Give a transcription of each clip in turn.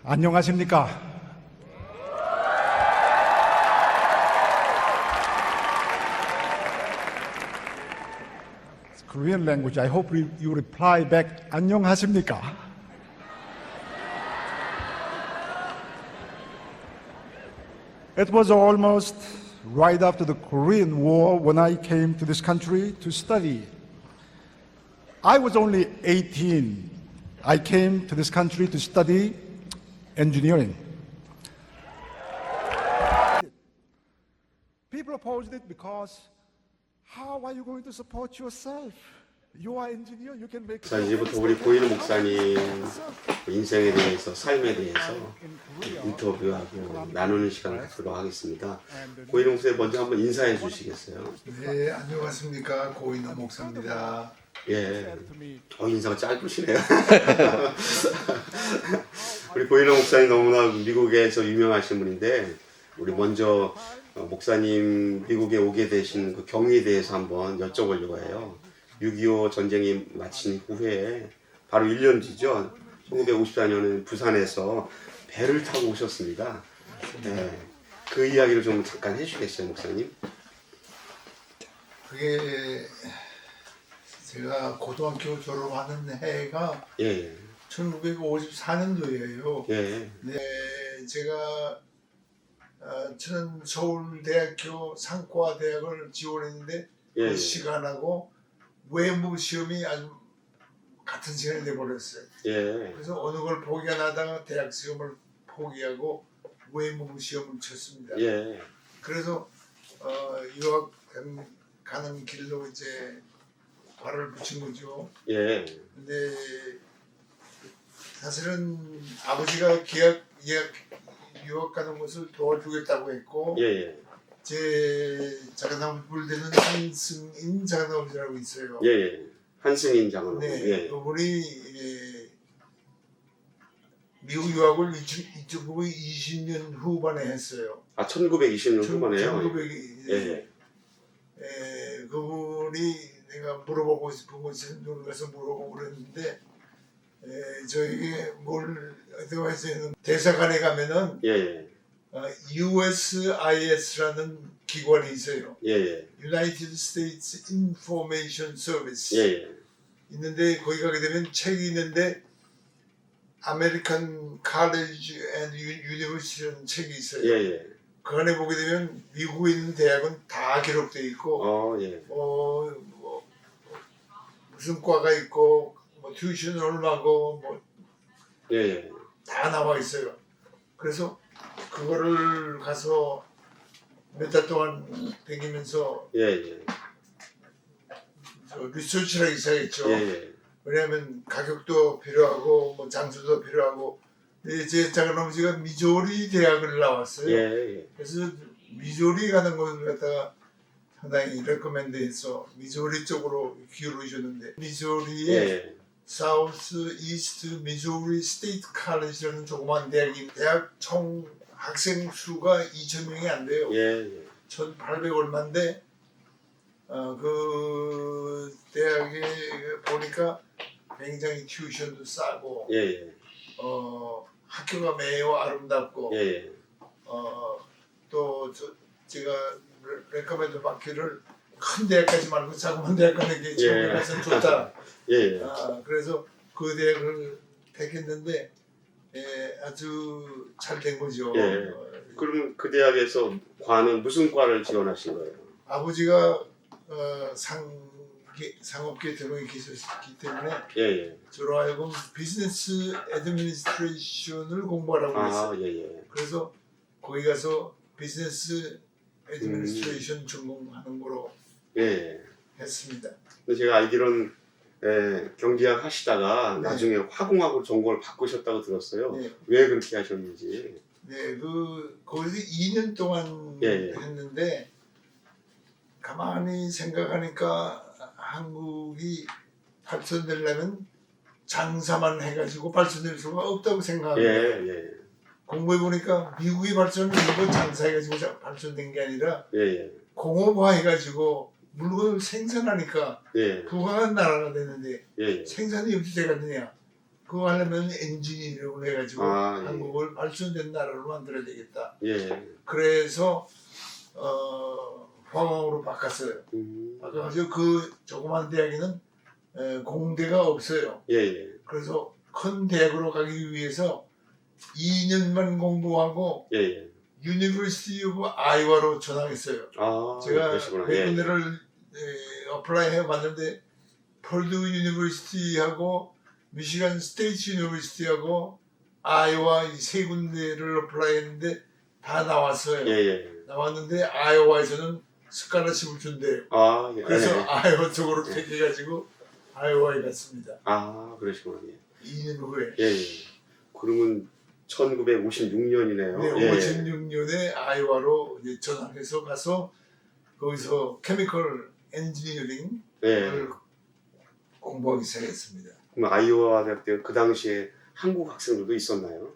안녕하십니까? It's Korean language. I hope you reply back. 안녕하십니까? It was almost right after the Korean War when I came to this country to study. I was only 18. I came to this country to study engineering. People opposed it because how are you going to support yourself? You are engineer, you can make. 자, 이제부터 우리 고인호 목사님 인생에 대해서, 삶에 대해서 인터뷰하고 나누는 시간을 갖도록 하겠습니다. 고인호 목사님 먼저 한번 인사해 주시겠어요? 네, 안녕하십니까. 고인호 목사입니다. 예, 인사가 짧으시네요. 우리 고인호 목사님 너무나 미국에서 유명하신 분인데, 우리 먼저 목사님 미국에 오게 되신 그 경위에 대해서 한번 여쭤보려고 해요. 6.25 전쟁이 마친 후에 바로 1년 뒤죠. 1954년에 부산에서 배를 타고 오셨습니다. 네, 그 이야기를 좀 잠깐 해주시겠어요, 목사님? 그게 제가 고등학교 졸업하는 해가 예, 1954년도예요. 예, 네, 제가 저는 서울대학교 상과대학을 지원했는데 예, 그 시간하고 외부 시험이 아주 같은 시간이 돼버렸어요. 예, 그래서 어느 걸 포기 안 하다가 대학 시험을 포기하고 외부 시험을 쳤습니다. 예, 그래서 유학 가는 길로 이제 발을 붙인 거죠. 예, 근데 사실은 아버지가 유학 가는 것을 도와주겠다고 했고, 예, 제 자가나무를 되는 한승인 자가나무라고 있어요. 예, 한승인 장로. 네, 예, 그분이 미국 유학을 1920년 후반에 했어요. 아, 1920년 후반에요. 1900, 예, 그분이 내가 물어보고 싶은 것을 눈 가서 물어보고 그랬는데, 저에게 뭘 어떻게 해서 대사관에 가면은 예, USIS라는 기관이 있어요. 예, United States Information Service. 예, 있는데 거기 가게 되면 책이 있는데 American College and University라는 책이 있어요. 예, 그 안에 보게 되면 미국에 있는 대학은 다 기록되어 있고, 예, 뭐 무슨 과가 있고, 뭐 튜이션 얼마고, 뭐 예, 다 나와 있어요. 그래서 그거를 가서 몇 달 동안 다니면서 예, 리서치를 하기 시작했죠. 예, 왜냐하면 가격도 필요하고 뭐 장소도 필요하고. 근데 제 작은 아버지가 미조리 대학을 나왔어요. 예, 그래서 미조리 가는 것을 갖다가 상당히 레코멘드해서 미조리 쪽으로 기울이셨는데, 미조리에 예, 사우스 이스트 미조리 스테이트 칼리지라는 조그만 대학이 대학 총 학생 수가 2,000명이 안 돼요. 예, 1,800 얼마인데 그 대학에 보니까 굉장히 튜이션도 싸고, 예, 학교가 매우 아름답고, 예, 또 제가 레코멘드 받기를 큰 대학까지 말고 자그마한 대학 가는 게 지금 가서 좋다. 예, 그래서 그 대학을 택했는데 아주 잘 된 거죠. 예. 그럼 그 대학에서 과는 무슨 과를 지원하신 거예요? 아버지가 상업계 대학에 계셨기 때문에 예, 저로 하여금 비즈니스 애드미니스트레이션을 공부하라고 했어요. 예, 그래서 거기 가서 비즈니스 애드미니스트레이션 전공하는 거로 예. 했습니다. 근데 제가 알기로는 경제학 하시다가 네. 나중에 화공학으로 전공을 바꾸셨다고 들었어요. 네. 왜 그렇게 하셨는지. 네, 거기서 2년 동안 예. 했는데, 가만히 생각하니까 한국이 발전되려면 장사만 해가지고 발전될 수가 없다고 생각합니다. 예. 공부해 보니까 미국이 발전을 이거 장사해가지고 발전된 게 아니라 예. 공업화해가지고 물건을 생산하니까 예. 부가가 나라가 되는데 예. 생산이 어떻게 되겠느냐? 그거 하려면 엔지니어링을 해가지고 아, 예. 한국을 발전된 나라로 만들어야 되겠다. 예. 그래서 화공으로 바꿨어요. 바꿔가지고 그 조그만 대학에는 공대가 없어요. 예. 예. 그래서 큰 대학으로 가기 위해서 2년만 공부하고 예. 예. 유니버시티 오브 아이와로 전학했어요. 아, 제가 그러시구나. 몇 예. 군데를 어플라이 해봤는데 펄드 유니버시티하고 미시간 스테이트 유니버시티하고 아이오와 이 세 군데를 어플라이 했는데 다 나왔어요. 예. 예. 나왔는데 아이오와에서는 스칼러십을 준대요. 아, 예. 그래서 예. 아이오와 쪽으로 택해가지고 아이오와에 갔습니다. 아, 그러시구나. 예. 2년 후에. 예. 예. 그러면 1956년이네요. 네, 예. 56년에 아이오와로 이제 전학해서 가서 거기서 케미컬 엔지니어링을 예. 공부하기 시작했습니다. 그럼 아이오와 대학 때 그 당시에 한국 학생들도 있었나요?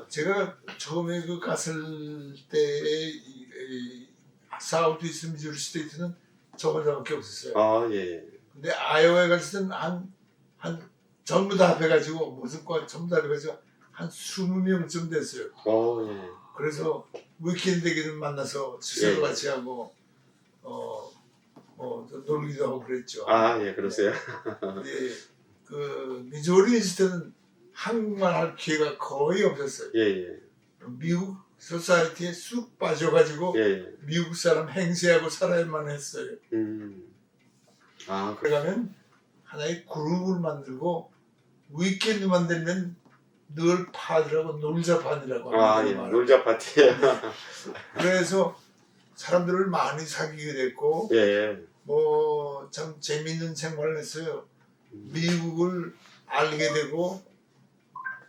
제가 처음에 그 갔을 때의 사우트 이스트 미주리 스테이트는 저 혼자밖에 없었어요. 아, 예. 근데 아이오와에 갔을 때는 한 전부 다 합해가지고 무슨 과 전부 다 합해가지고 한 20명쯤 됐어요. 예. 그래서 위켄드에는 만나서 식사도 예. 같이 하고 또 놀기도 하고 그랬죠. 아, 예, 그러세요. 근데 그 미주리에 있을 때는 한국말 할 기회가 거의 없었어요. 예, 예. 미국 소사이티에 쑥 빠져가지고 예, 예. 미국 사람 행세하고 살아야만 했어요. 아, 그러면 하나의 그룹을 만들고 위켄드만 되면 늘 파드라고 놀자판이라고 예. 합니다. 놀자 파티예요. 그래서 사람들을 많이 사귀게 됐고 예. 뭐 참 재미있는 생활을 했어요. 미국을 알게 되고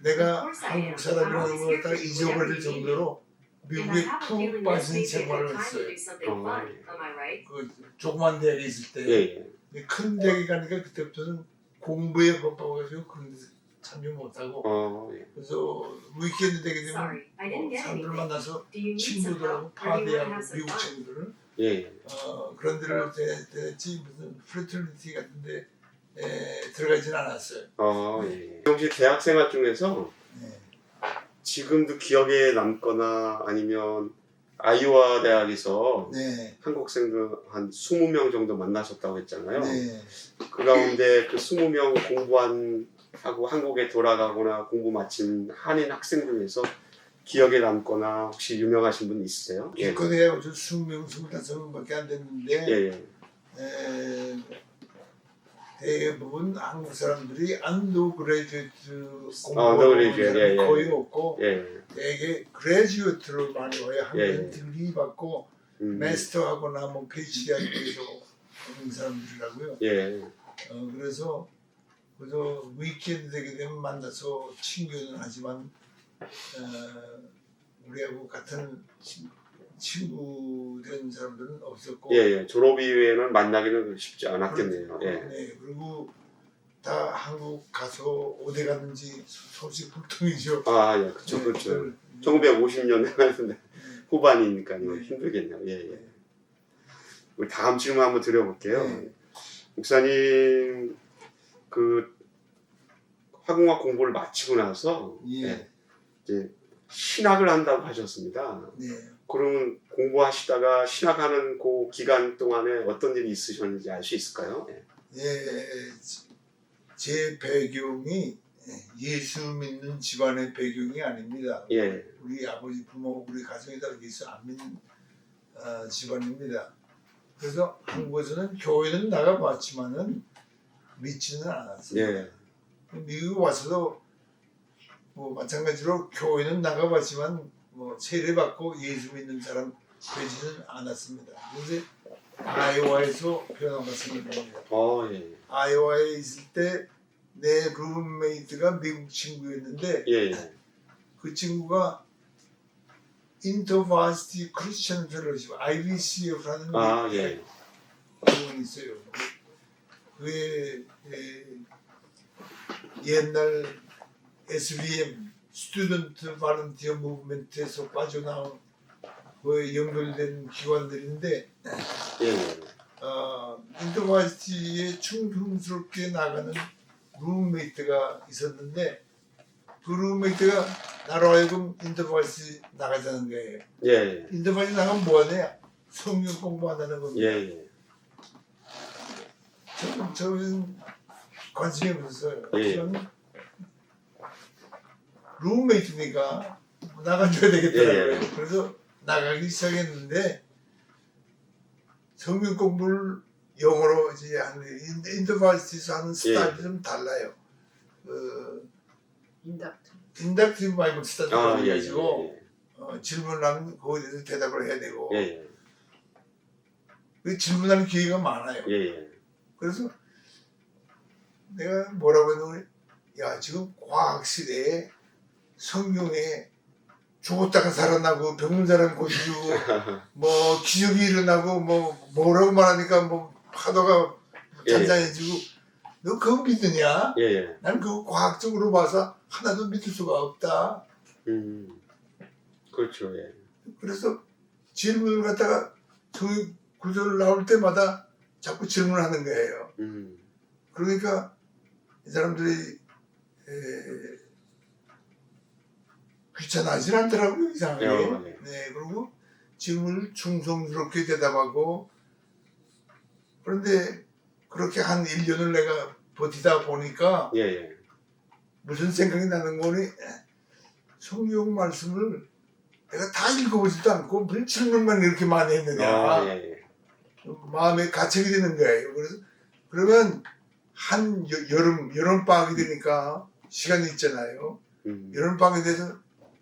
내가 한국 사람이라는 걸 갖다가 잊어버릴 정도로 미국에 푹 빠진 생활을 했어요. 그 조그만 대학에 있을 때 예. 큰 대학에 가니까 그때부터는 공부에 바빠가지고 그런 데 참여 못하고 예. 그래서 위켄드 되게 되면 사람들 만나서 친구들하고 파티하고 미국 친구들을 예. 그런 데를 대했지 무슨 프레터니티 같은 데 들어가진 않았어요. 예. 혹시 대학 생활 중에서 네. 지금도 기억에 남거나 아니면 아이오와 대학에서 네. 한국생들 한 20명 정도 만나셨다고 했잖아요. 네. 그 가운데 그 20명 하고 한국에 돌아가거나 공부 마친 한인 학생 중에서 기억에 남거나 혹시 유명하신 분 있으세요? 예. 기껏해야 20명, 25명밖에 안 됐는데 예. 대부분 한국 사람들이 안도 그레이듀에이트 undergraduate, 공부하는 사람이 예. 거의 없고 예. 되게 그레지웨이트로 많이 와요. 한국은 예. 디그리 받고 마스터하거나 뭐 PhD 하기 위해서 오는 사람들이라고요. 예. 그래서 위켄드 되게 되면 만나서 친교는 하지만 우리하고 같은 친구 된 사람들은 없었고 예. 졸업 이후에는 만나기는 쉽지 않았겠네요. 예. 네, 그리고 다 한국 가서 어디 갔는지 소식 불통이죠. 예. 그렇죠. 1950년대 후반이니까요. 힘들겠네요. 예. 우리 다음 질문 한번 드려볼게요. 네. 목사님 그 화공학 공부를 마치고 나서 이제 신학을 한다고 하셨습니다. 네. 그러면 공부하시다가 신학하는 그 기간 동안에 어떤 일이 있으셨는지 알 수 있을까요? 제 배경이 예수 믿는 집안의 배경이 아닙니다. 예. 우리 아버지 부모 우리 가정이 다 예수 안 믿는 집안입니다. 그래서 한국에서는 교회는 나가봤지만은 믿지는 않았어요. 예. 미국 와서도 뭐 마찬가지로 교회는 나가봤지만 뭐 세례받고 예수 믿는 사람 되지는 않았습니다. 그런데 아이오와에서 변화가 생깁니다. 예. 아이오와에 있을 때 내 룸메이트가 미국 친구였는데 예. 그 친구가 인터바시티 크리스천 펠로십 IBCF라는 예. 부분이 있어요. 그게 옛날 SBM 스튜던트 발런티어 무브먼트에서 빠져나온 그에 연결된 기관들인데 예. 인터버시티에 충성스럽게 나가는 룸메이트가 있었는데 그 룸메이트가 나로 하여금 인터버시티 나가자는 거예요. 예. 인터버시티 나가면 뭐하냐? 성경 공부한다는 겁니다. 예. 저는 관심이 없었어요. 예. 저는 룸메이트니까 나가줘야 되겠더라고요. 예. 그래서 나가기 시작했는데 성경 공부를 영어로 이제 하는 인터버시티에서 하는 스타일이 좀 달라요. 인덕티브 바이블 스타일을 아, 가지고 질문을 하면 거기에 대해서 대답을 해야 되고 예. 그 질문하는 기회가 많아요. 예. 그래서 내가 뭐라고 했는데 야 지금 과학 시대에 성경에 죽었다가 살아나고 병든 사람 고쳐주고 뭐 기적이 일어나고 뭐라고 말하니까 뭐 파도가 잔잔해지고 너 그거 믿느냐? 예. 나는 그거 과학적으로 봐서 하나도 믿을 수가 없다. 그렇죠. 예. 그래서 질문을 갖다가 성경 구절 나올 때마다 자꾸 질문하는 거예요. 그러니까 이 사람들이 귀찮아하진 않더라고요, 이상하게. 네, 그리고 질문을 충성스럽게 대답하고 그런데 그렇게 한 1년을 내가 버티다 보니까 예. 무슨 생각이 나는 거니 성경 말씀을 내가 다 읽어보지도 않고 무슨 질문만 이렇게 많이 했느냐. 마음에 가책이 되는 거예요. 그래서 그러면 한 여름 방학이 되니까 시간이 있잖아요. 여름 방학이 돼서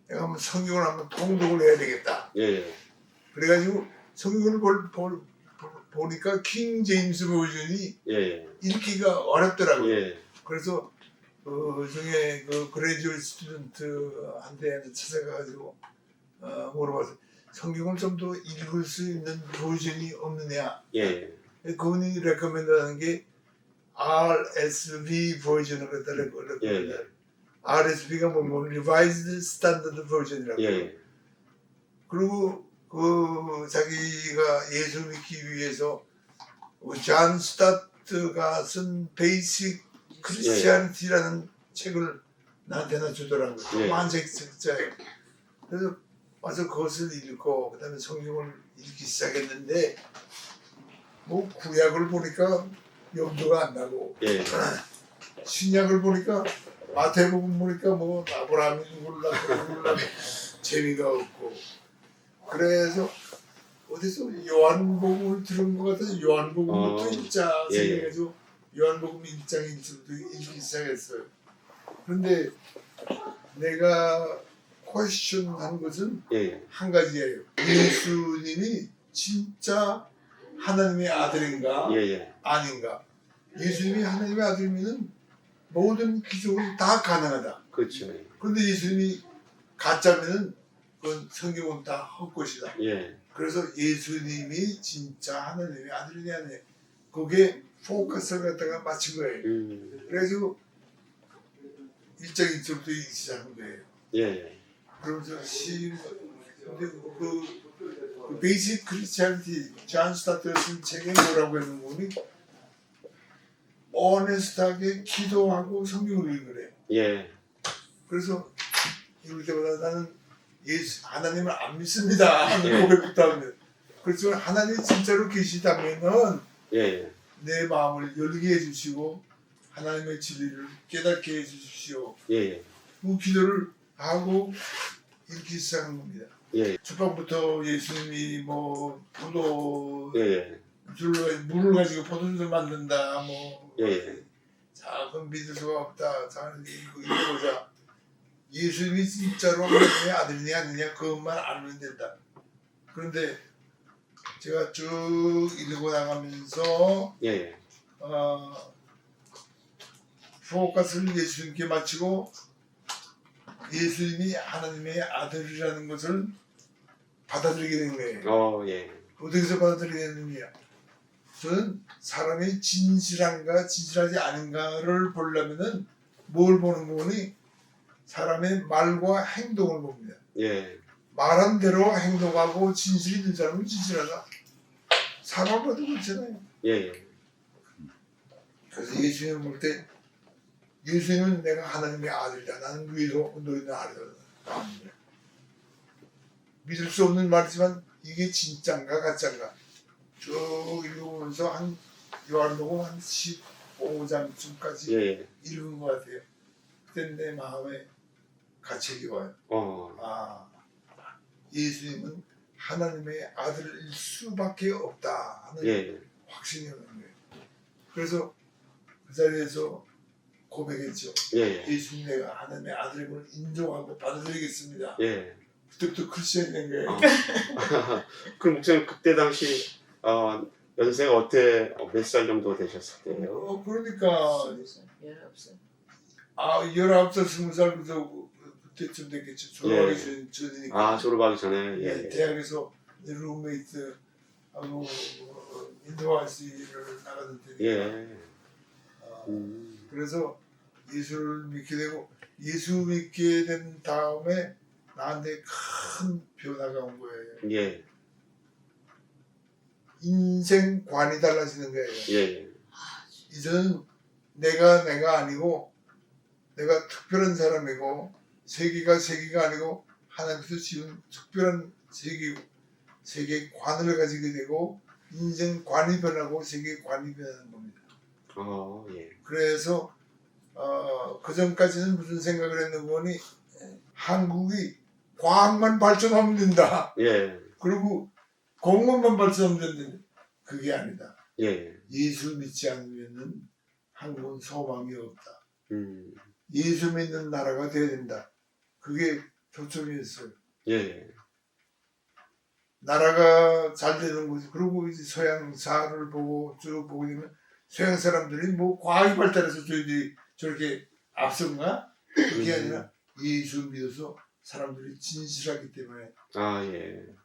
내가 한번 성경을 한번 통독을 해야 되겠다. 예. 그래가지고 성경을 보니까 킹 제임스 버전이 읽기가 어렵더라고요. 예. 그래서 그 중에 그 그레이듀얼 스튜던트한테 찾아가가지고 물어봐서 성경을 좀 더 읽을 수 있는 버전이 없느냐. 예. 그분이 레코멘드하는 게 RSV 버전을 갖다 레코멘드. RSV가 뭐냐면 Revised Standard Version이라고. 그리고 그 자기가 예수 믿기 위해서 존 스타트가 쓴 Basic Christianity라는 책을 나한테나 주더라고요. 만색 책자예요. 그래서 와서 그것을 읽고 그다음에 성경을 읽기 시작했는데 뭐 구약을 보니까 염두가 안 나고 신약을 보니까 마태복음 보니까 뭐 아브라함이 누굴라 재미가 없고 그래서 어디서 요한복음을 들은 것 같아서 요한복음부터 읽자 생각해서 요한복음 1장 1절부터 읽기 시작했어요. 그런데 내가 퀘스천한 것은 한 가지예요. 예수님이 진짜 하나님의 아들인가 아닌가. 예수님이 하나님의 아들이면 모든 기적은 다 가능하다. 그렇죠. 그런데 예수님이 가짜면은 그건 성경은 다 헛것이다. 그래서 예수님이 진짜 하나님의 아들이냐 아니냐. 그게 포커스를 갖다가 맞춘 거예요. 그래가지고 1장 1절부터 읽기 시작한 거예요. 그러면서 근데 그 베이직 크리스티애니티 존 스타트가 쓴 책에 뭐라고 했는 거니? 어네스트하게 기도하고 성경을 읽으래요. 그래서 읽을 때마다 나는 하나님을 안 믿습니다 하는 고백부터 하면 그렇지만 하나님이 진짜로 계시다면은 내 마음을 열게 해주시고 하나님의 진리를 깨닫게 해주십시오. 그 기도를 하고 읽기 시작한 겁니다. 초반부터 예수님이 뭐 물을 가지고 포도주를 만든다 자 그럼 믿을 수가 없다. 자 읽어보자. 예수님이 진짜로 하나님의 아들이냐 아니냐 그것만 알면 된다. 그런데 제가 쭉 읽고 나가면서 포커스를 예수님께 맞추고 예수님이 하나님의 아들이라는 것을 받아들이게 된 거예요. 어떻게 해서 받아들이게 됐느냐. 저는 사람이 진실한가 진실하지 않은가를 보려면은 뭘 보는 거니? 사람의 말과 행동을 봅니다. 말한 대로 행동하고 진실이 있는 사람은 진실하다. 사람 봐도 그렇잖아요. 그래서 예수님을 볼 때 예수님은 내가 하나님의 아들이다. 나는 위에서 너희는 아들이다. 믿을 수 없는 말이지만 이게 진짠가 가짠가 쭉 읽어보면서 한 요한복음 한 15장쯤까지 예. 읽은 것 같아요. 그때 내 마음에 가책이 와요. 아, 예수님은 하나님의 아들일 수밖에 없다 하는 예. 확신이 오는 거예요. 그래서 그 자리에서 고백했죠. 예. 예수님 내가 하나님의 아들임을 인정하고 받아들이겠습니다. 예. 그때부터 크리스천이 된 거예요. 그럼 목사님 그때 당시 연세가 어때 몇 살 정도 되셨을 때요? 그러니까 19살. 19살, 20살 그때쯤 됐겠죠. 졸업하기 전이니까. 아 졸업하기 전에. 네, 예. 대학에서 룸메이트하고 인도아시아를 나가던 때니까. 예. 그래서 예수를 믿게 되고 예수 믿게 된 다음에 나한테 큰 변화가 온 거예요. 예. 인생관이 달라지는 거예요. 예. 이제는 내가 아니고 내가 특별한 사람이고 세계가 아니고 하나님께서 지은 특별한 세계관을 가지게 되고 인생관이 변하고 세계관이 변하는 겁니다. 예. 그래서 그 전까지는 무슨 생각을 했는 거니 한국이 과학만 발전하면 된다. 예. 그리고 공무원만 발전하면 된다. 그게 아니다. 예. 예수 믿지 않으면 한국은 소망이 없다. 음. 예수 믿는 나라가 돼야 된다. 그게 초점이었어요. 예. 나라가 잘 되는 거지. 그리고 이제 서양사를 보고 쭉 보게 되면 서양 사람들이 뭐 과학이 발달해서 저희들이 저렇게 앞선가? 그게 아니라 예수 믿어서 사람들이 진실하기 때문에 예.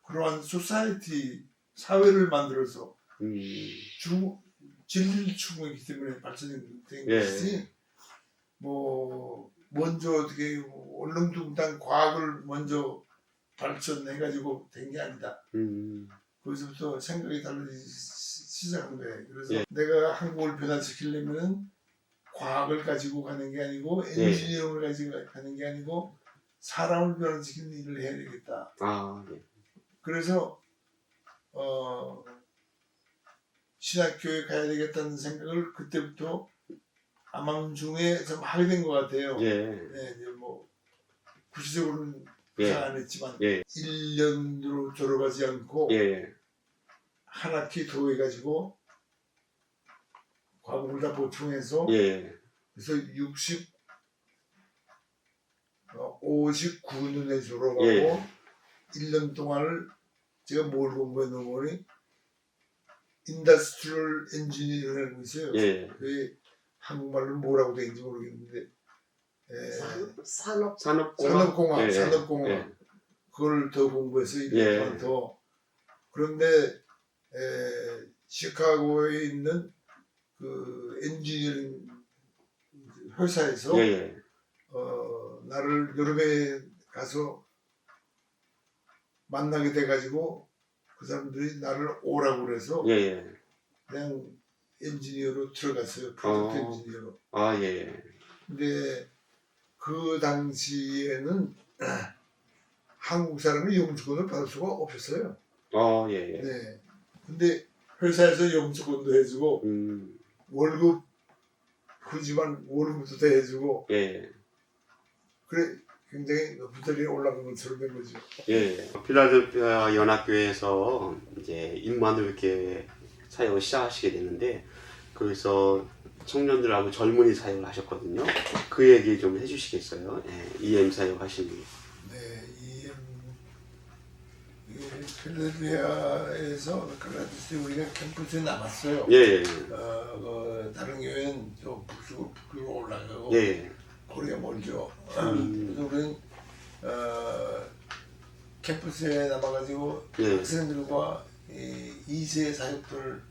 그러한 소사이티 사회를 만들어서 진리를 추구했기 때문에 발전된 것이지. 뭐 먼저 어떻게 얼렁뚱땅 과학을 먼저 발전해가지고 된 게 아니다. 거기서부터 생각이 달라지기 시작한 거예요. 그래서 내가 한국을 변화시키려면 과학을 가지고 가는 게 아니고 엔지니어링을 가지고 가는 게 아니고 사람을 변화시키는 일을 해야 되겠다. 예. 그래서 신학교에 가야 되겠다는 생각을 그때부터 암암중에 좀 하게 된 것 같아요. 네, 이제 뭐 구체적으로는 잘 안 했지만 1년으로 졸업하지 않고 한 학기 더 해가지고 과목을 다 보충해서 그래서 59년에 졸업하고 1년 동안을 제가 뭘 공부했는 거니 인더스트리얼 엔지니어링이라는 거 있어요. 그게 한국말로 뭐라고 되는지 모르겠는데 산업공학 그걸 더 공부해서 1년 동안 더. 그런데 시카고에 있는 그 엔지니어링 회사에서 나를 여름에 가서 만나게 돼가지고 그 사람들이 나를 오라고 그래서 그냥 엔지니어로 들어갔어요. 프로젝트 엔지니어로. 근데 그 당시에는 한국 사람이 영주권을 받을 수가 없었어요. 네. 근데 회사에서 영주권도 해주고 월급 크지만 월급도 다 해주고 그래 굉장히 높은 자리에 올라간 것처럼 된 거죠. 필라델피아 연합교회에서 이제 임마누엘교회 사역을 시작하시게 됐는데 거기서 청년들하고 젊은이 사역을 하셨거든요. 그 얘기 좀 해주시겠어요? EM 사역 하시는 게. 네, 필라델피아에서 그라디스 우리가 캠퍼스에 남았어요. 다른 교회는 좀 북쪽으로 올라가고 거리가 멀죠. 그래서 우리는 캠퍼스에 남아가지고 학생들과 2세 사역들을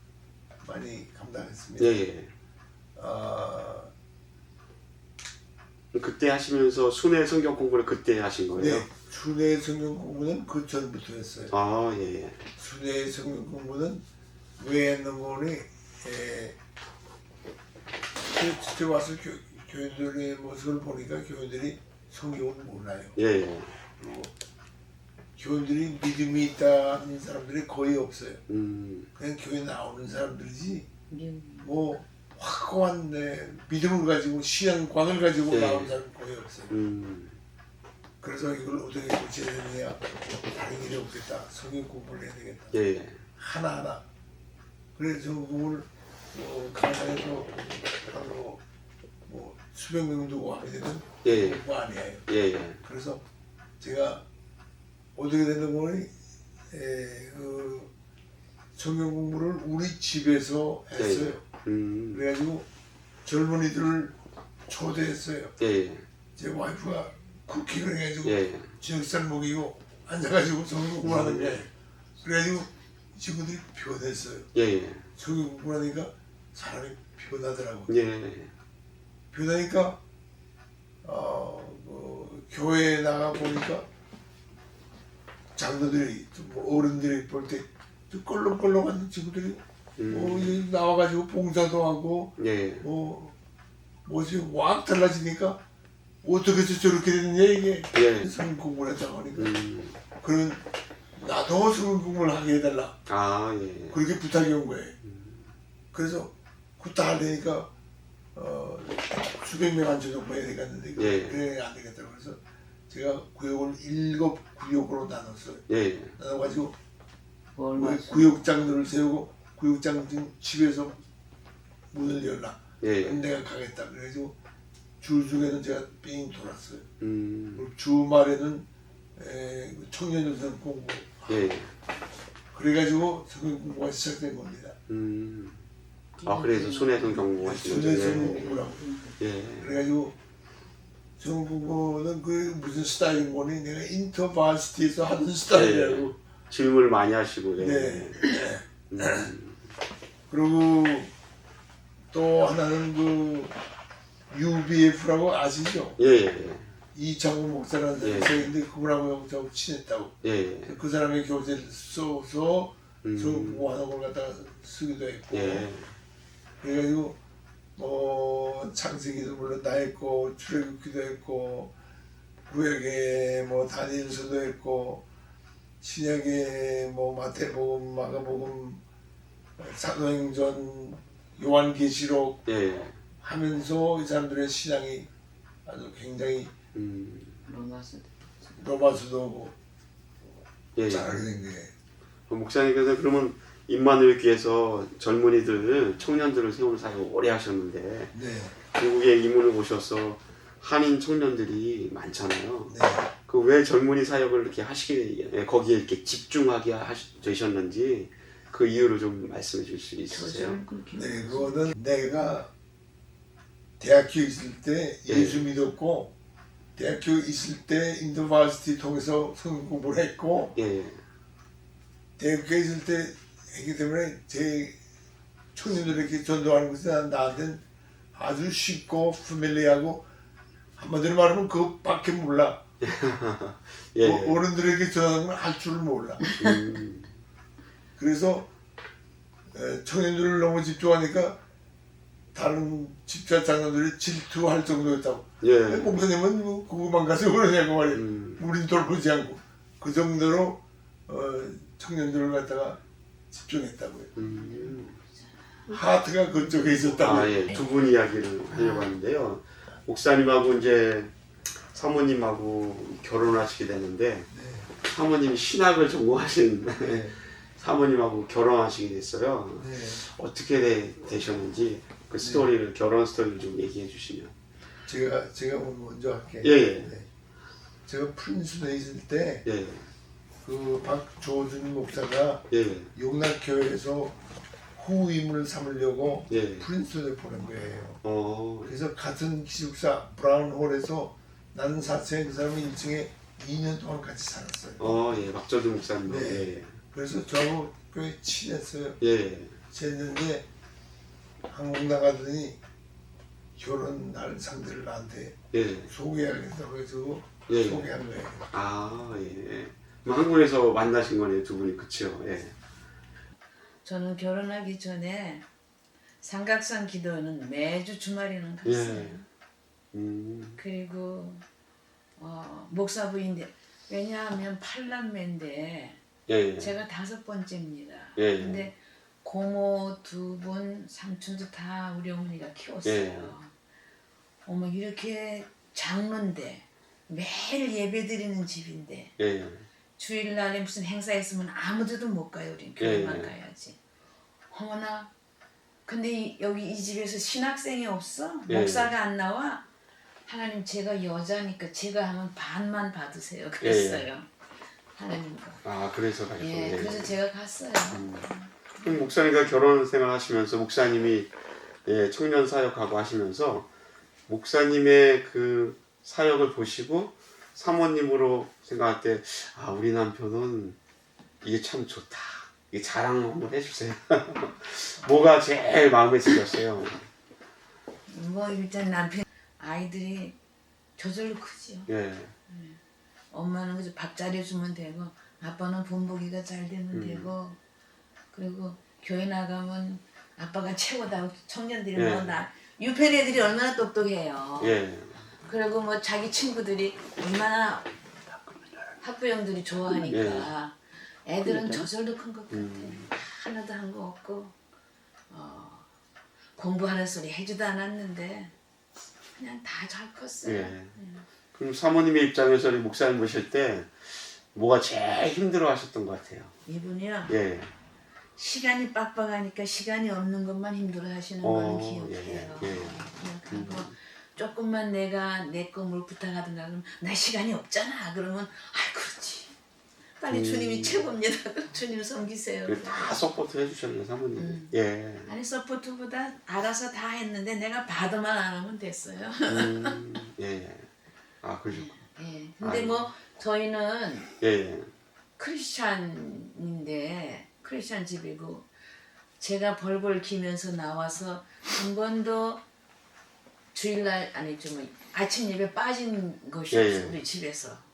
많이 감당했습니다. 그때 하시면서 순회 성경 공부를 그때 하신 거예요? 네, 순회 성경 공부는 그 전부터 했어요. 순회 성경 공부는 왜 했는 거니 직접 와서 교인들의 모습을 보니까 교인들이 성경을 몰라요. 예. 그리고 교인들이 믿음이 있다는 사람들이 거의 없어요. 그냥 교회 나오는 사람들이지 뭐 확고한 믿음을 가지고 신앙광을 가지고 예. 나오는 사람은 거의 없어요. 그래서 이걸 어떻게 고쳐야 되느냐, 다른 일이 없겠다. 성경 공부를 해야 되겠다. 예. 하나하나. 그래서 성경을 강사에서 뭐 수백 명 두고 하게 되면 예. 공부 아니에요. 예. 그래서 제가 어떻게 되는 거니 그 성경 공부를 우리 집에서 했어요. 그래가지고 젊은이들을 초대했어요. 예. 제 와이프가 쿠킹을 해가지고 예. 저녁살 먹이고 앉아가지고 성경 공부하는 거예요. 그래가지고 친구들이 변했어요. 예. 성경 공부하니까 사람이 변하더라고. 예. 변하니까 교회에 나가 보니까 장로들이 뭐 어른들이 볼 때 껄렁껄렁한 친구들이 여기 나와가지고 봉사도 하고 예. 뭐지 확 달라지니까 어떻게 해서 저렇게 됐느냐 이게 예. 성경 공부를 했다고 하니까 그런 나도 성경 공부를 하게 해달라 아, 예. 그렇게 부탁이 온 거예요. 그래서 그거 다 하려니까 수백 명 앉혀놓고 해야 되겠는데 예. 그래 안 되겠다고 그래서 제가 구역을 7 구역으로 나눴어요. 예. 나눠가지고 얼마 구역장들을 세우고 구역장 집에서 문을 열라. 예. 내가 가겠다. 그래가지고 주중에는 제가 삥 돌았어요. 그리고 주말에는 청년들 공부. 예. 그래가지고 성경 공부가 시작된 겁니다. 아, 그래서 손해성 경고 하시는 거죠? 성경 공부라고. 예. 그래가지고 성경 공부는 그 무슨 스타일인 거니? 내가 인터바시티에서 하는 스타일이라고. 질문을 많이 하시고. 예. 네. 그리고 또 하나는 그 UBF라고 아시죠? 예. 이창훈 목사라는 예. 사람이 있는데 그분하고 저하고 친했다고. 예. 그 사람의 교재를 써서 성경 공부하는 걸 갖다가 쓰기도 했고. 예. 그래가지고 창세기도 물론 다 했고 출애굽기도 했고 구약에 뭐 다니엘서도 했고 신약에 뭐 마태복음, 마가복음, 사도행전, 요한계시록 예. 하면서 이 사람들의 신앙이 아주 굉장히 로마서 로마서도 오고 예. 잘하게 된 거예요. 목사님께서 그러면 임마누엘 교회에서 젊은이들, 청년들을 세우는 사역을 오래 하셨는데 네, 미국에 이민을 오셔서 한인 청년들이 많잖아요. 네. 그 왜 젊은이 사역을 이렇게 하시게 거기에 이렇게 집중하게 되셨는지 그 이유를 좀 말씀해 주실 수 있으세요? 저절을 그렇게 네, 그거는 내가 대학교 있을 때 예수 믿었고 대학교 있을 때 인터바시티 통해서 성경 공부를 했고 예. 대학교에 있을 때 했기 때문에 제 청년들에게 전도하는 것이 나한테는 아주 쉽고 패밀리하고 한마디로 말하면 그것밖에 몰라. 예. 어른들에게 전하는 건 할 줄 몰라. 그래서 청년들을 너무 집중하니까 다른 집사 장로들이 질투할 정도였다고. 예. 목사님은 뭐 그거만 가서 그러냐고 말이야. 우린 돌보지 않고 그 정도로 청년들을 갖다가 집중했다고요. 하트가 그쪽에 있었다고요. 아, 예. 두 분 이야기를 하려고 하는데요. 목사님하고 이제 사모님하고 결혼하시게 됐는데 사모님이 신학을 전공하신 사모님하고 결혼하시게 됐어요. 네. 어떻게 되셨는지 그 스토리를 결혼 스토리를 좀 얘기해 주시면. 제가 먼저 할게요. 예. 네. 제가 프린스에 있을 때 예. 그 박조준 목사가 예. 용락교회에서 후임을 삼으려고 예. 프린스에 보낸 거예요. 그래서 어. 같은 기숙사 브라운홀에서 나는 4층에 그 사람이 1층에 2년 동안 같이 살았어요. 예. 박조준 목사님. 네. 예. 그래서 저하고 꽤 친했어요. 예. 친했는데 한국 나가더니 결혼 날 상대를 나한테 예. 소개하겠다고 해서 예. 소개한 거예요. 아, 예. 그럼 한국에서 만나신 거네요, 두 분이. 그쵸? 예. 저는 결혼하기 전에 삼각산 기도는 매주 주말에는 갔어요. 예. 그리고 목사부인데 왜냐하면 8남매인데 예, 예. 제가 5번째입니다. 예, 예. 근데 고모 2분, 삼촌도 다 우리 어머니가 키웠어요. 예. 어머 이렇게 장로인데 매일 예배 드리는 집인데 예, 예. 주일날에 무슨 행사 있으면 아무데도 못 가요. 우린 교회만 예. 가야지. 어머나 근데 여기 이 집에서 신학생이 없어? 예. 목사가 안 나와? 하나님 제가 여자니까 제가 하면 반만 받으세요. 그랬어요. 하나님과. 아, 그래서 가셨어요. 예, 예. 그래서 제가 갔어요. 그럼 목사님과 결혼 생활 하시면서 목사님이 예, 청년 사역하고 하시면서 목사님의 그 사역을 보시고 사모님으로 생각할 때 아, 우리 남편은 이게 참 좋다. 이게 자랑 한번 해주세요. 뭐가 제일 마음에 들었어요? 뭐 일단 남편 아이들이 저절로 크지요. 예, 엄마는 그저 밥 차려주면 되고 아빠는 본보기가 잘 되면 되고 그리고 교회 나가면 아빠가 최고다. 청년들이 예. 뭐 나 유펜 애들이 얼마나 똑똑해요. 예, 그리고 뭐 자기 친구들이 얼마나 학부형들이 좋아하니까 애들은 저절로 큰 것 같아. 하나도 한 거 없고 공부하는 소리 해주도 않았는데 그냥 다 잘 컸어요. 예. 그럼 사모님의 입장에서 목사님 보실 때 뭐가 제일 힘들어 하셨던 것 같아요? 이분이요. 예. 시간이 빡빡하니까 시간이 없는 것만 힘들어 하시는 건 기억해요. 예, 예. 기억하고 조금만 내가 내 거 뭘 부탁하든가 그러면 나 시간이 없잖아. 그러면 아 그렇지. 빨리 주님이 최고입니다. 주님 섬기세요. 다 서포트 해주셨네 사모님. 예. 아니 서포트보다 알아서 다 했는데 내가 받으만 안 하면 됐어요. 예, 예. 아, 그러셨구나. 예. 근데 아이고. 뭐 저희는 예, 예. 크리스찬인데 크리스찬 집이고 제가 벌벌 기면서 나와서 한 번도 주일날 아니 좀 아침 예배 빠진 것이 예, 없어 예. 우리 집에서.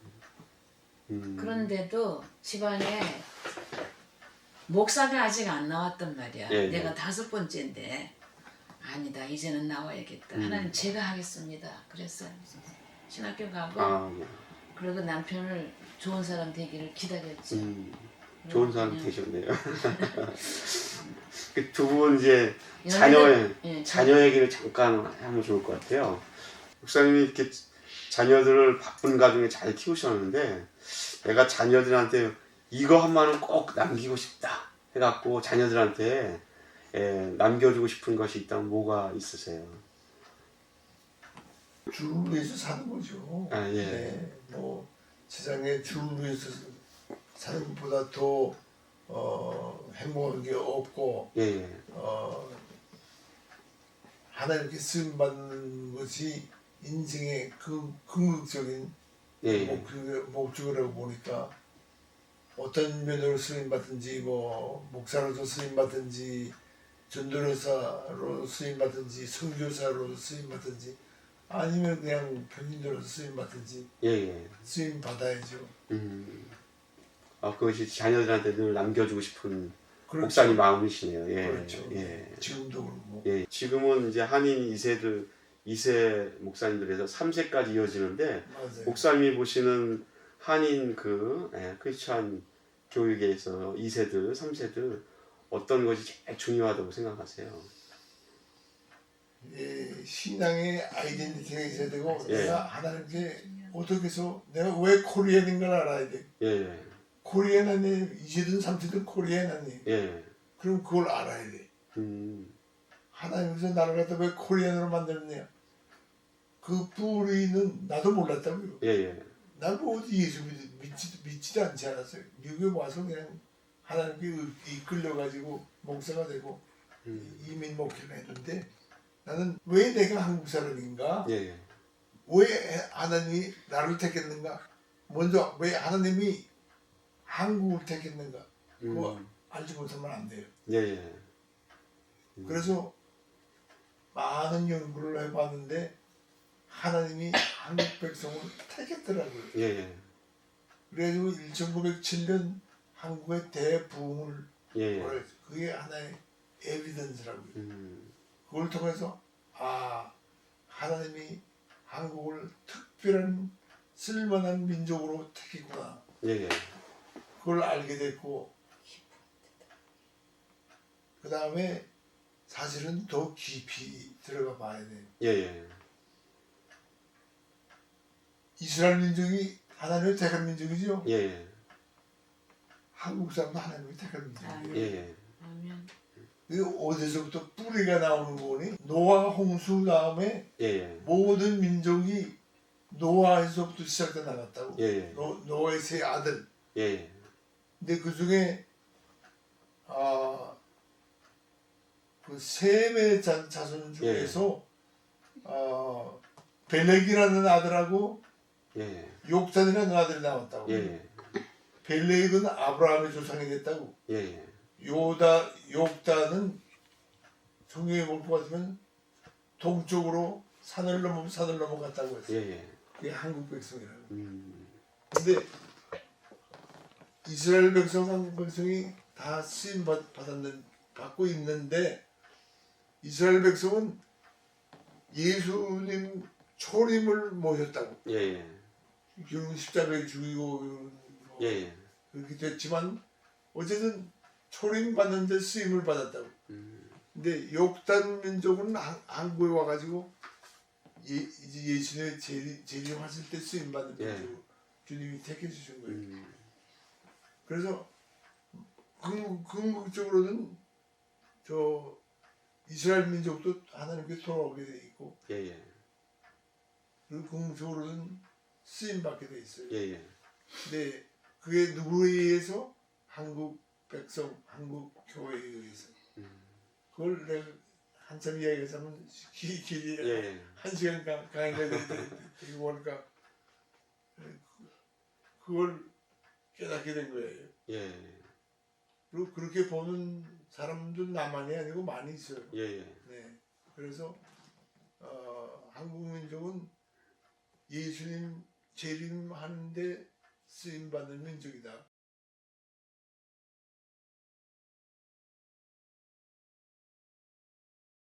그런데도 집안에 목사가 아직 안 나왔단 말이야. 예, 예. 내가 5번째인데 아니다 이제는 나와야겠다. 하나님 제가 하겠습니다. 그랬어요. 신학교 가고 아, 예. 그리고 남편을 좋은 사람 되기를 기다렸죠. 좋은 사람 그냥 되셨네요. 그 두 분 이제 예, 자녀 얘기를 잠깐 하면 좋을 것 같아요. 목사님이 이렇게 자녀들을 바쁜 가정에 잘 키우셨는데 내가 자녀들한테 이거 한마는 꼭 남기고 싶다 해갖고 자녀들한테 남겨주고 싶은 것이 있다면 뭐가 있으세요? 주를 위해서 사는 거죠. 아, 예. 네, 뭐 세상에 주를 위해서 사는 것보다 더 행복한 게 없고 예, 예. 하나님께 쓰임 받는 것이 인생의 그 궁극적인 예, 예. 목적이라고 보니까 어떤 면으로 쓰임 받든지 뭐 목사로서 쓰임 받든지 전도사로 쓰임 받든지 선교사로 쓰임 받든지 아니면 그냥 평인도로서 쓰임 받든지 예, 예. 쓰임 받아야죠. 그것이 자녀들한테 늘 남겨주고 싶은 그렇죠. 목사님 마음이시네요. 예, 그렇죠. 예. 지금도 그렇고. 예. 지금은 이제 한인 2세 목사님들에서 3세까지 이어지는데 맞아요. 목사님이 보시는 한인 크리스찬 교육에서 2세들, 3세들 어떤 것이 제일 중요하다고 생각하세요? 신앙의 아이덴티티가 있어야 되고 예. 내가 하나님께 어떻게 해서 내가 왜 코리안인 걸 알아야 돼. 예, 예. 코리안 아니에요. 2세든 3세든 코리안 아니에요. 예. 그럼 그걸 알아야 돼. 하나님께서 나를 갖다 왜 코리안으로 만들었냐. 그 뿌리는 나도 몰랐다고요. 예, 예. 나도 어디 예수 믿지도 않지 않았어요. 미국에 와서 그냥 하나님께 이끌려가지고 목사가 되고 이민 목회를 했는데 나는 왜 내가 한국 사람인가? 예, 예. 왜 하나님이 나를 택했는가? 먼저 왜 하나님이 한국을 택했는가? 그거 알지 못하면 안 돼요. 예, 예. 그래서 많은 연구를 해봤는데 하나님이 한국 백성을 택했더라고요. 예, 예. 그래가지고 1907년 한국의 대부흥을 예, 예. 벌였어요. 그게 하나의 에비던스라고요. 그걸 통해서 하나님이 한국을 특별한 쓸만한 민족으로 택했구나. 예. 그걸 알게 됐고 그 다음에 사실은 더 깊이 들어가 봐야 돼. 예. 이스라엘 민족이 하나님의 택한 민족이죠. 예. 한국 사람도 하나님의 택한 민족이에요. 예. 아멘. 그 어디서부터 뿌리가 나오는 거니? 노아 홍수 다음에 예. 모든 민족이 노아에서부터 시작돼 나갔다고. 예. 노아의 세 아들. 예. 근데 그 중에 그 셈의 자손 중에서 벨렉이라는 아들하고 예. 욕단이라는 아들이 나왔다고. 예. 벨렉은 아브라함의 조상이 됐다고. 예. 욕단은 성경에 볼 것 같으면 동쪽으로 산을 넘어갔다고 했어요. 예. 그게 한국 백성이라고. 음. 근데 이스라엘 백성, 한국 백성이 다 쓰임 받고 있는데 이스라엘 백성은 예수님 초림을 모셨다고. 예. 결국 십자가에 죽이고 예. 그렇게 됐지만 어쨌든 초림 받는데 쓰임을 받았다고. 근데 욕단 민족은 한국에 와가지고 이제 예수님의 재림하실 때 쓰임 받는 예. 민족 주님이 택해 주신 거예요. 그래서 궁극적으로는 저 이스라엘 민족도 하나님께 돌아오게 돼 있고 예. 그리고 궁극적으로는 쓰임 받게 돼 있어요. 예. 근데 그게 누구에 의해서? 한국 백성, 한국 교회에 의해서. 그걸 내가 한참 이야기하자면 길이 예. 1시간 강의가 되고 보니까 그걸 깨닫게 된 거예요. 예. 그리고 그렇게 보는 사람도 나만이 아니고 많이 있어요. 예. 네. 그래서 한국 민족은 예수님 재림하는데 쓰임 받는 민족이다.